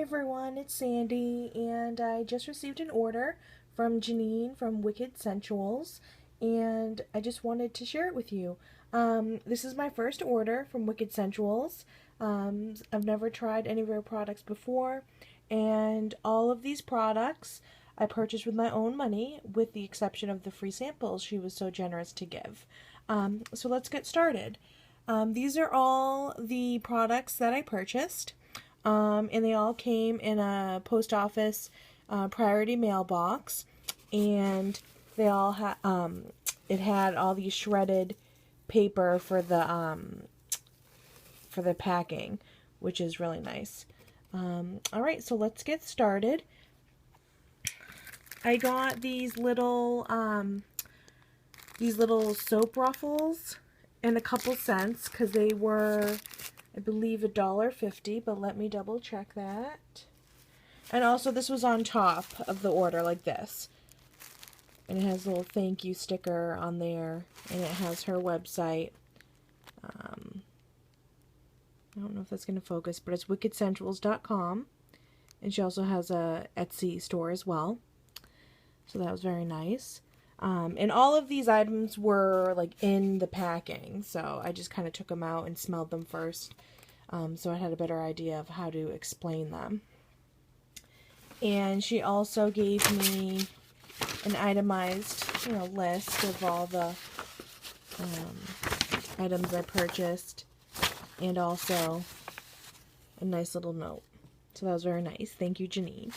everyone, it's Sandy, and I just received an order from Janine from Wicked Scentuals, and I just wanted to share it with you. This is my first order from Wicked Scentuals. I've never tried any of their products before, and all of these products I purchased with my own money, with the exception of the free samples she was so generous to give. So let's get started. These are all the products that I purchased. And they all came in a post office priority mailbox, and they all had it had all these shredded paper for the packing, which is really nice. All right, so let's get started. I got these little soap ruffles in a couple cents because they were, I believe, $1.50, but let me double check that. And also, this was on top of the order, like this. And it has a little thank you sticker on there, and it has her website. I don't know if that's going to focus, but it's wickedscentuals.com. And she also has a Etsy store as well. So that was very nice. And all of these items were like in the packing, so I just kind of took them out and smelled them first, so I had a better idea of how to explain them. And she also gave me an itemized, list of all the items I purchased, and also a nice little note. So that was very nice. Thank you, Janine.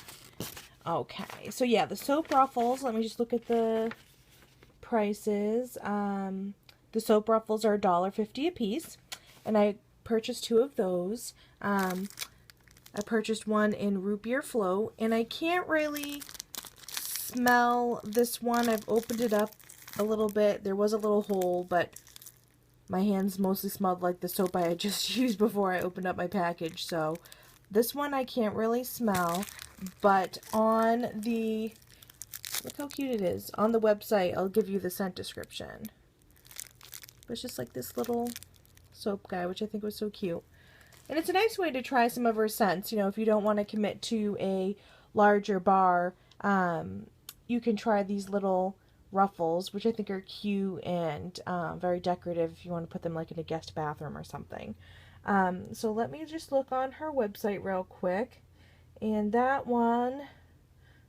Okay, so yeah, the soap ruffles, let me just look at the prices. The soap ruffles are $1.50 a piece, and I purchased 2 of those. I purchased one in root beer float, and I can't really smell this one. I've opened it up a little bit. There was a little hole, but my hands mostly smelled like the soap I had just used before I opened up my package, so this one I can't really smell. But on the, look how cute it is. On the website, I'll give you the scent description. But it's just like this little soap guy, which I think was so cute. And it's a nice way to try some of her scents. If you don't want to commit to a larger bar, you can try these little ruffles, which I think are cute and very decorative if you want to put them like in a guest bathroom or something. So let me just look on her website real quick. And that one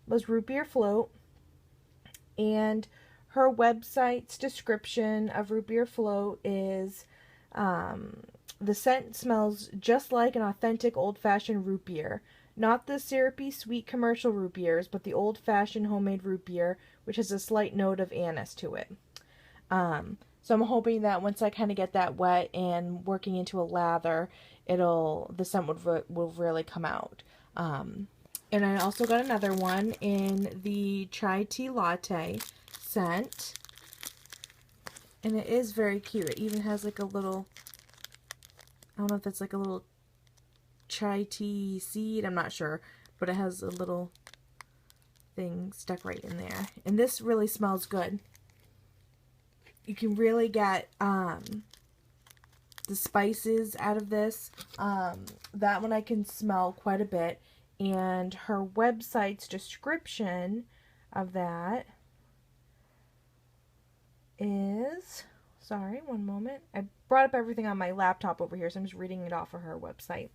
was root beer float. And her website's description of root beer float is, the scent smells just like an authentic old-fashioned root beer. Not the syrupy, sweet commercial root beers, but the old-fashioned homemade root beer, which has a slight note of anise to it. So I'm hoping that once I kind of get that wet and working into a lather, the scent will really come out. And I also got another one in the chai tea latte scent. And it is very cute. It even has like a little, I don't know if that's like a little chai tea seed, I'm not sure. But it has a little thing stuck right in there. And this really smells good. You can really get the spices out of this. That one I can smell quite a bit. And her website's description of that is, sorry, one moment. I brought up everything on my laptop over here, so I'm just reading it off of her website.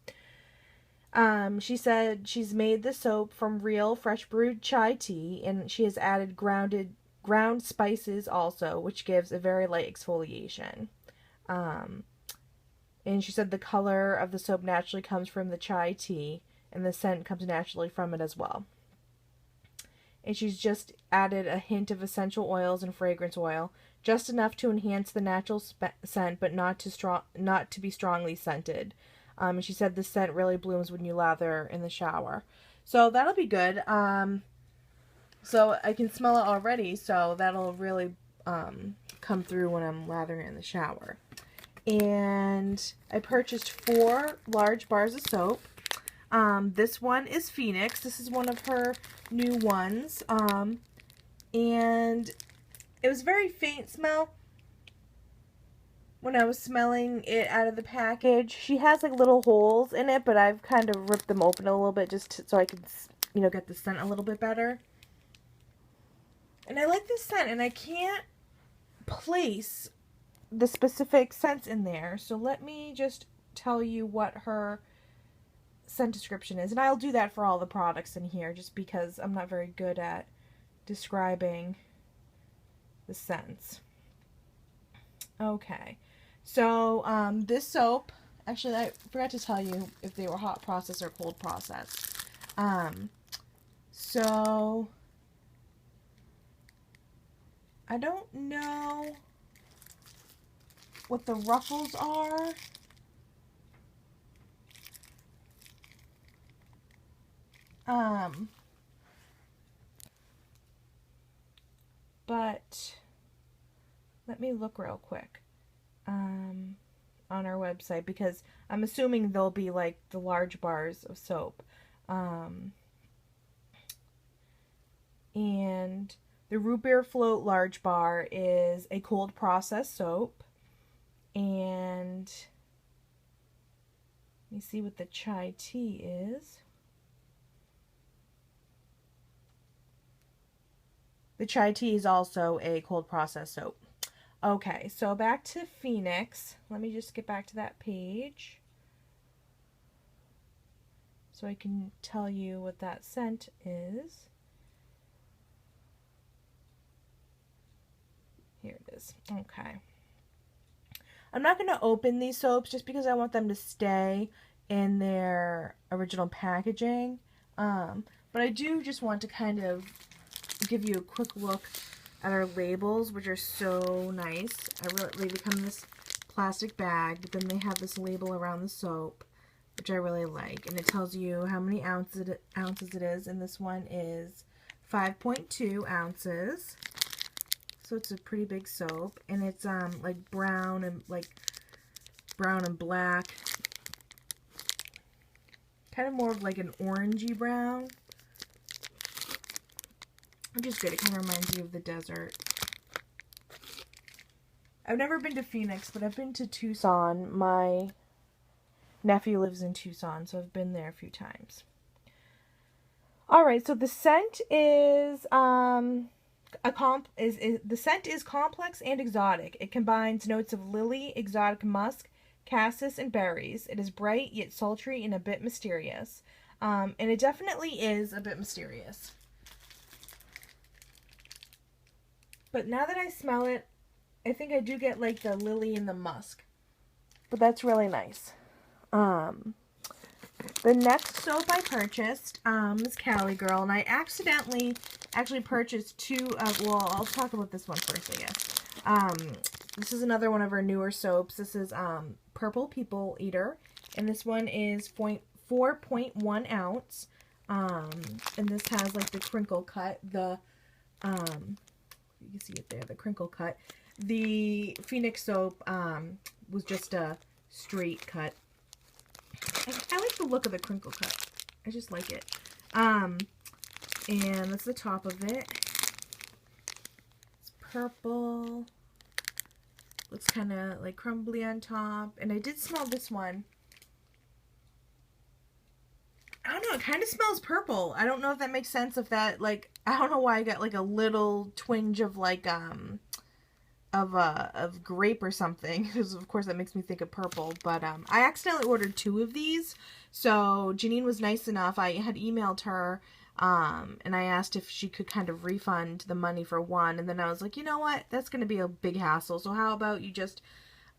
She said she's made the soap from real fresh brewed chai tea, and she has added ground spices also, which gives a very light exfoliation. And she said the color of the soap naturally comes from the chai tea, and the scent comes naturally from it as well. And she's just added a hint of essential oils and fragrance oil, just enough to enhance the natural scent, but not to be strongly scented. And she said the scent really blooms when you lather in the shower. So that'll be good. So I can smell it already, so that'll really come through when I'm lathering in the shower. And I purchased 4 large bars of soap. This one is Phoenix. This is one of her new ones. And it was a very faint smell. when I was smelling it out of the package. She has like little holes in it, but I've kind of ripped them open a little bit just so I can, you know, get the scent a little bit better. And I like this scent, and I can't place the specific scents in there. So let me just tell you what her scent description is. And I'll do that for all the products in here just because I'm not very good at describing the scents. Okay. So this soap, actually I forgot to tell you if they were hot process or cold process. So I don't know what the ruffles are. But let me look real quick on our website, because I'm assuming they'll be like the large bars of soap. And the Root Beer Float large bar is a cold process soap. And let me see what the chai tea is. The chai tea is also a cold process soap. Okay, so back to Phoenix. Let me just get back to that page so I can tell you what that scent is. Here it is. Okay. I'm not going to open these soaps just because I want them to stay in their original packaging. But I do just want to kind of give you a quick look at our labels, which are so nice. They become this plastic bag, but then they have this label around the soap, which I really like. And it tells you how many ounces it is, and this one is 5.2 ounces. So it's a pretty big soap, and it's like brown and black, kind of more of like an orangey brown, which is good. It kind of reminds you of the desert. I've never been to Phoenix, but I've been to Tucson. My nephew lives in Tucson, so I've been there a few times. Alright, so the scent is the scent is complex and exotic. It combines notes of lily, exotic musk, cassis, and berries. It is bright yet sultry and a bit mysterious. And it definitely is a bit mysterious. But now that I smell it, I think I do get like the lily and the musk. But that's really nice. The next soap I purchased is Cali Girl, and I accidentally actually purchased two of, well, I'll talk about this one first, I guess. This is another one of our newer soaps. This is Purple People Eater, and this one is 4.1 ounce, and this has like the crinkle cut, you can see it there, the crinkle cut. The Phoenix soap was just a straight cut. I like the look of the crinkle cut. I just like it. And that's the top of it. It's purple. Looks kind of like crumbly on top. And I did smell this one. I don't know, it kind of smells purple. I don't know if that makes sense, if that, like, I don't know why I got like a little twinge of like, of grape or something, because of course that makes me think of purple. But I accidentally ordered two of these, so Janine was nice enough. I had emailed her and I asked if she could kind of refund the money for one, and then I was like, you know what, that's going to be a big hassle, so how about you just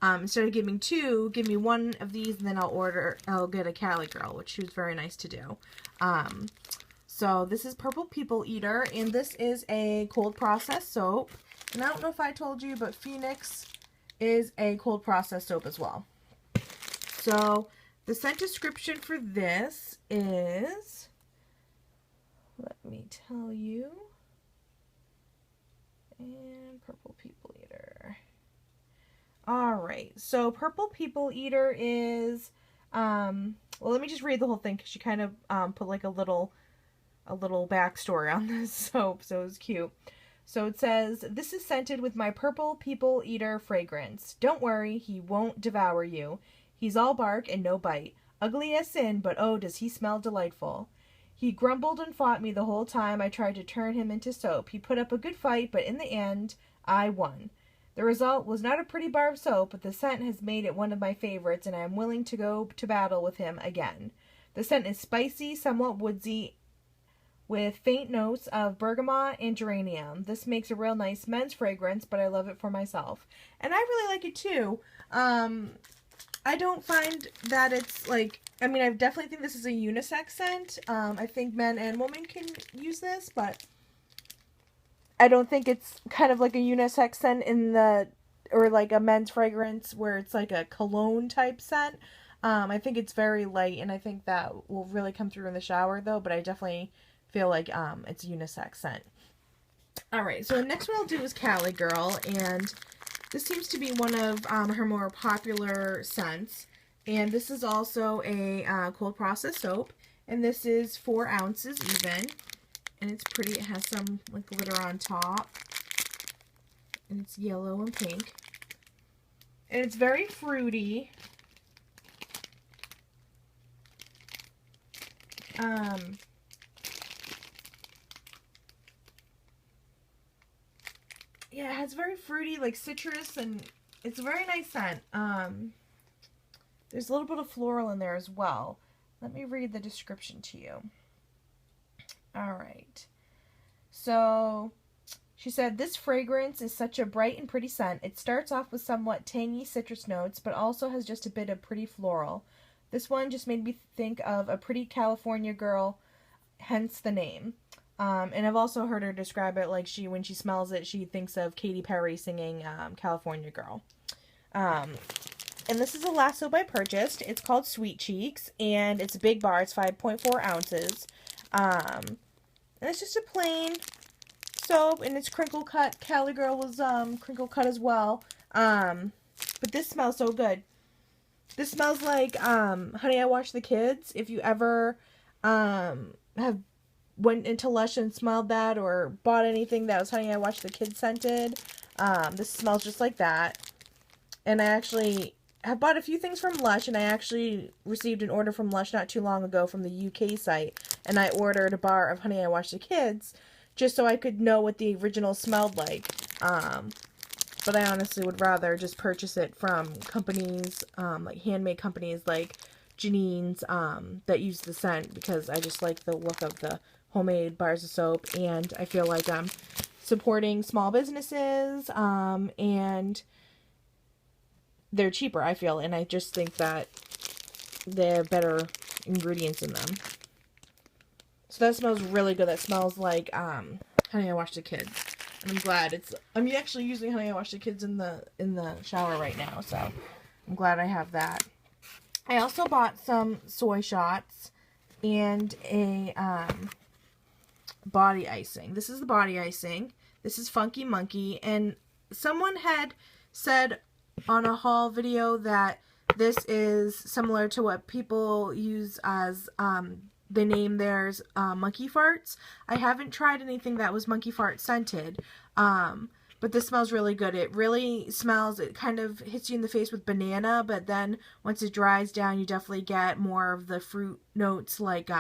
instead of giving two, give me one of these, and then I'll get a Cali Girl, which she was very nice to do. So this is Purple People Eater, and this is a cold process soap. And I don't know if I told you, but Phoenix is a cold process soap as well. So the scent description for this is, let me tell you, and Purple People Eater. Alright, so Purple People Eater is, well, let me just read the whole thing, because she kind of put like a little backstory on this soap, so it was cute. So it says, "This is scented with my purple people eater fragrance. Don't worry, he won't devour you. He's all bark and no bite. Ugly as sin, but oh, does he smell delightful. He grumbled and fought me the whole time I tried to turn him into soap. He put up a good fight, but in the end, I won. The result was not a pretty bar of soap, but the scent has made it one of my favorites, and I am willing to go to battle with him again. The scent is spicy, somewhat woodsy, with faint notes of bergamot and geranium. This makes a real nice men's fragrance, but I love it for myself." And I really like it too. I don't find that it's like, I mean, I definitely think this is a unisex scent. I think men and women can use this, but I don't think it's kind of like a unisex scent or like a men's fragrance where it's like a cologne type scent. I think it's very light, and I think that will really come through in the shower though, but I definitely feel like it's a unisex scent. Alright, so the next one I'll do is Cali Girl, and this seems to be one of her more popular scents. And this is also a cold process soap, and this is 4 ounces even. And it's pretty. It has some like glitter on top, and it's yellow and pink, and it's very fruity. Yeah, it has very fruity, like citrus, and it's a very nice scent. There's a little bit of floral in there as well. Let me read the description to you. Alright. So, she said, "This fragrance is such a bright and pretty scent. It starts off with somewhat tangy citrus notes, but also has just a bit of pretty floral. This one just made me think of a pretty California girl, hence the name." And I've also heard her describe it like when she smells it, she thinks of Katy Perry singing California Girl. And this is the last soap I purchased. It's called Sweet Cheeks, and it's a big bar. It's 5.4 ounces. And it's just a plain soap, and it's crinkle cut. Cali Girl was crinkle cut as well. But this smells so good. This smells like Honey, I Washed the Kids. If you ever have went into Lush and smelled that, or bought anything that was Honey, I Washed the Kids scented, this smells just like that. And I actually have bought a few things from Lush, and I actually received an order from Lush not too long ago from the UK site, and I ordered a bar of Honey, I Washed the Kids just so I could know what the original smelled like. But I honestly would rather just purchase it from companies, like handmade companies like Janine's, that use the scent, because I just like the look of the homemade bars of soap, and I feel like I'm supporting small businesses, and they're cheaper, I feel, and I just think that they have better ingredients in them. So that smells really good. That smells like Honey, I Washed the Kids. And I'm glad I'm actually using Honey, I Washed the Kids in the shower right now, so I'm glad I have that. I also bought some soy shots and a body icing. This is the body icing. This is Funky Monkey, and someone had said on a haul video that this is similar to what people use as they name theirs monkey farts. I haven't tried anything that was monkey fart scented, but this smells really good. It really smells, it kind of hits you in the face with banana, but then once it dries down, you definitely get more of the fruit notes like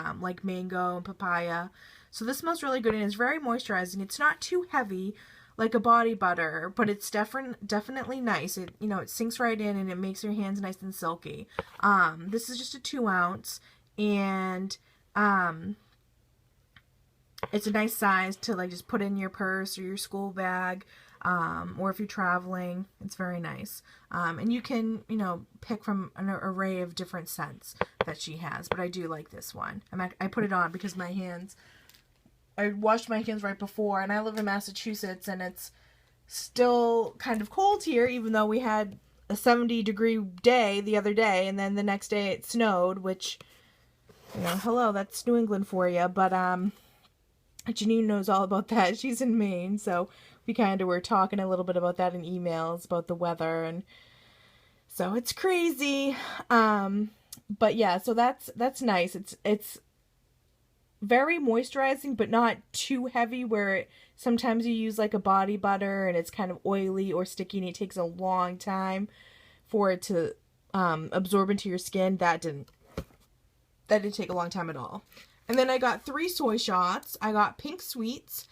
mango and papaya. So this smells really good, and it's very moisturizing. It's not too heavy like a body butter, but it's definitely nice. It, it sinks right in, and it makes your hands nice and silky. This is just a 2 ounce, and it's a nice size to like just put in your purse or your school bag, or if you're traveling, it's very nice. And you can, pick from an array of different scents that she has, but I do like this one. I put it on because I washed my hands right before, and I live in Massachusetts, and it's still kind of cold here, even though we had a 70-degree day the other day, and then the next day it snowed, which, hello, that's New England for you, but, Janine knows all about that. She's in Maine, so we kind of were talking a little bit about that in emails, about the weather, and so it's crazy, but yeah, so that's nice. It's very moisturizing, but not too heavy where sometimes you use like a body butter and it's kind of oily or sticky and it takes a long time for it to absorb into your skin. That didn't take a long time at all. And then I got 3 soy shots. I got Pink Sweets,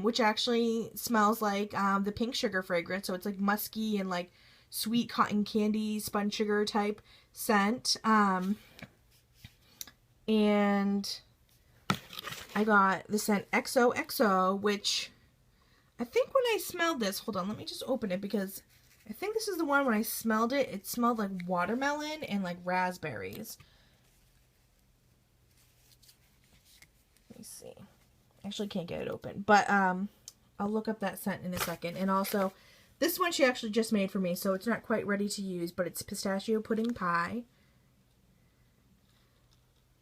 which actually smells like the pink sugar fragrance. So it's like musky and like sweet cotton candy, spun sugar type scent. And I got the scent XOXO, which I think when I smelled this, hold on, let me just open it because I think this is the one when I smelled it, it smelled like watermelon and like raspberries. Let me see. Actually can't get it open, but I'll look up that scent in a second. And also, this one she actually just made for me, so it's not quite ready to use, but it's Pistachio Pudding Pie.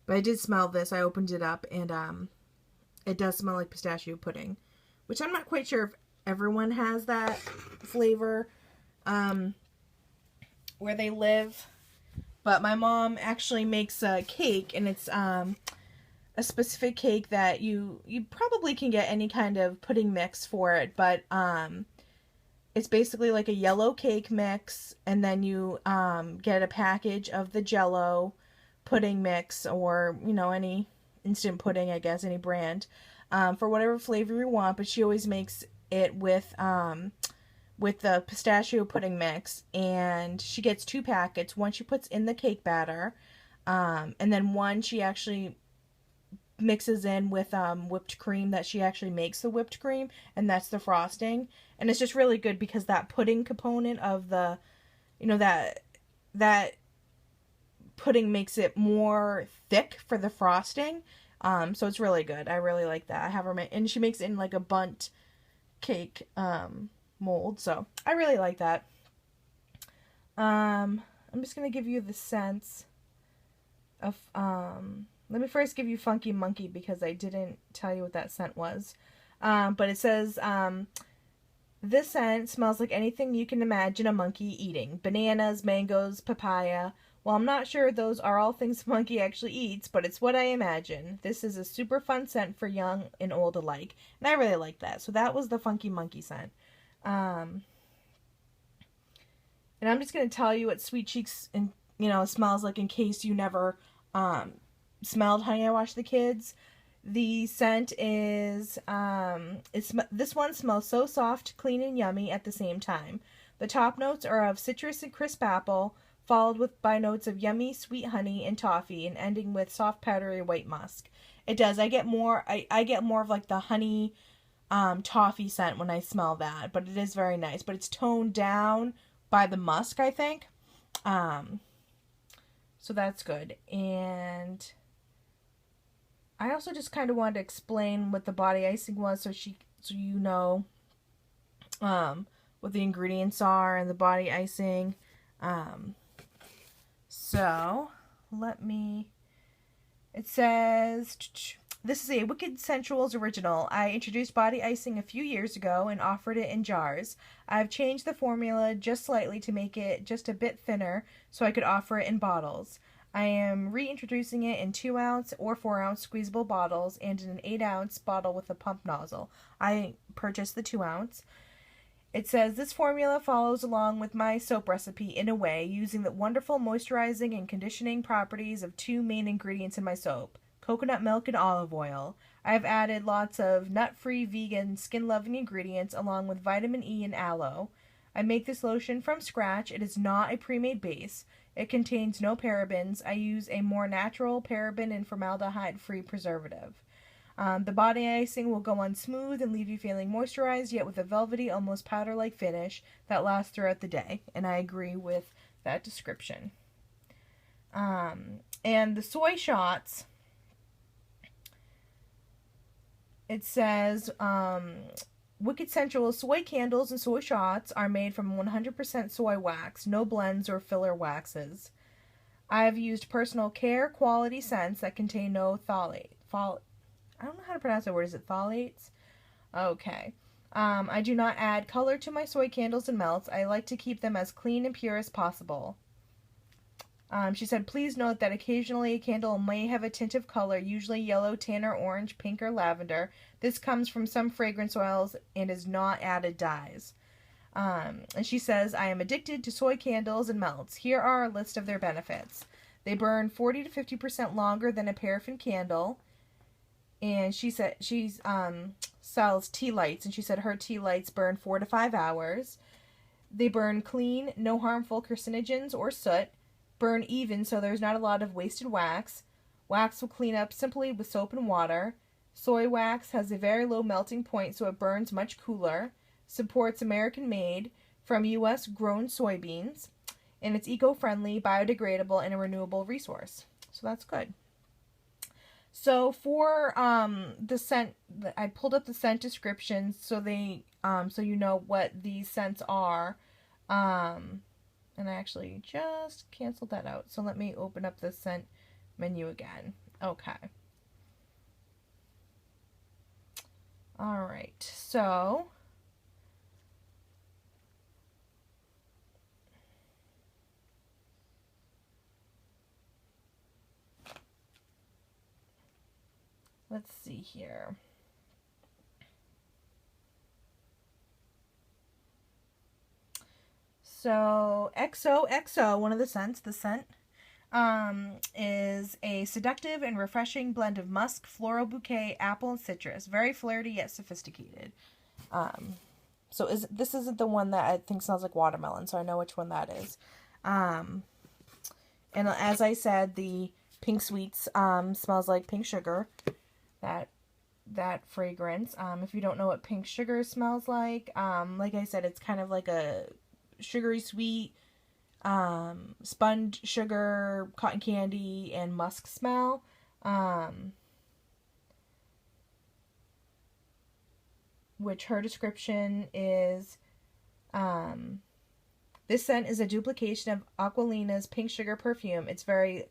But I did smell this. I opened it up, and it does smell like pistachio pudding, which I'm not quite sure if everyone has that flavor where they live. But my mom actually makes a cake, and it's a specific cake that you probably can get any kind of pudding mix for it, but it's basically like a yellow cake mix, and then you get a package of the Jell-O pudding mix, or you know, any instant pudding, I guess, any brand, for whatever flavor you want. But she always makes it with the pistachio pudding mix, and she gets 2 packets. One she puts in the cake batter, and then one she actually mixes in with whipped cream, that she actually makes the whipped cream, and that's the frosting. And it's just really good because that pudding component of the, you know, that pudding makes it more thick for the frosting. So it's really good. I really like that. I have her make, and she makes it in like a bundt cake mold. So I really like that. I'm just going to give you the sense of, let me first give you Funky Monkey because I didn't tell you what that scent was. But it says, this scent smells like anything you can imagine a monkey eating. Bananas, mangoes, papaya. Well, I'm not sure those are all things a monkey actually eats, but it's what I imagine. This is a super fun scent for young and old alike. And I really like that. So that was the Funky Monkey scent. And I'm just going to tell you what Sweet Cheeks smells like in case you never smelled Honey, I Washed the Kids. The scent is, this one smells so soft, clean, and yummy at the same time. The top notes are of citrus and crisp apple, followed by notes of yummy sweet honey and toffee, and ending with soft powdery white musk. It does. I get more of like the honey toffee scent when I smell that, but it is very nice. But it's toned down by the musk, I think. So that's good. And I also just kind of wanted to explain what the body icing was, so you know what the ingredients are and the body icing. So it says, this is a Wicked Scentuals original. I introduced body icing a few years ago and offered it in jars. I've changed the formula just slightly to make it just a bit thinner so I could offer it in bottles. I am reintroducing it in 2-ounce or 4-ounce squeezable bottles and in an 8-ounce bottle with a pump nozzle. I purchased the 2-ounce. It says, this formula follows along with my soap recipe in a way, using the wonderful moisturizing and conditioning properties of 2 main ingredients in my soap, coconut milk and olive oil. I have added lots of nut-free, vegan, skin-loving ingredients along with vitamin E and aloe. I make this lotion from scratch. It is not a pre-made base. It contains no parabens. I use a more natural paraben and formaldehyde-free preservative. The body icing will go on smooth and leave you feeling moisturized, yet with a velvety, almost powder-like finish that lasts throughout the day. And I agree with that description. And the soy shots, it says, Wicked Scentuals soy candles and soy shots are made from 100% soy wax, no blends or filler waxes. I have used personal care quality scents that contain no I don't know how to pronounce that word. Is it phthalates? Okay. I do not add color to my soy candles and melts. I like to keep them as clean and pure as possible. She said, please note that occasionally a candle may have a tint of color, usually yellow, tan, or orange, pink, or lavender. This comes from some fragrance oils and is not added dyes. And she says, I am addicted to soy candles and melts. Here are a list of their benefits. They burn 40 to 50% longer than a paraffin candle. And she said she's sells tea lights, and she said her tea lights burn 4 to 5 hours. They burn clean, no harmful carcinogens or soot. Burn even, so there's not a lot of wasted wax. Wax will clean up simply with soap and water. Soy wax has a very low melting point, so it burns much cooler. Supports American made from U.S. grown soybeans. And it's eco-friendly, biodegradable, and a renewable resource. So that's good. So for the scent, I pulled up the scent descriptions so they so you know what these scents are. And I actually just canceled that out. So let me open up the scent menu again. Okay. All right. So let's see here. So XOXO, one of the scents, is a seductive and refreshing blend of musk, floral bouquet, apple, and citrus. Very flirty yet sophisticated. So this isn't the one that I think smells like watermelon, so I know which one that is. And as I said, the Pink Sweets smells like pink sugar. That fragrance. If you don't know what pink sugar smells like I said, it's kind of like a sugary sweet sponge sugar, cotton candy, and musk smell. Which her description is, this scent is a duplication of Aquilina's pink sugar perfume. It's very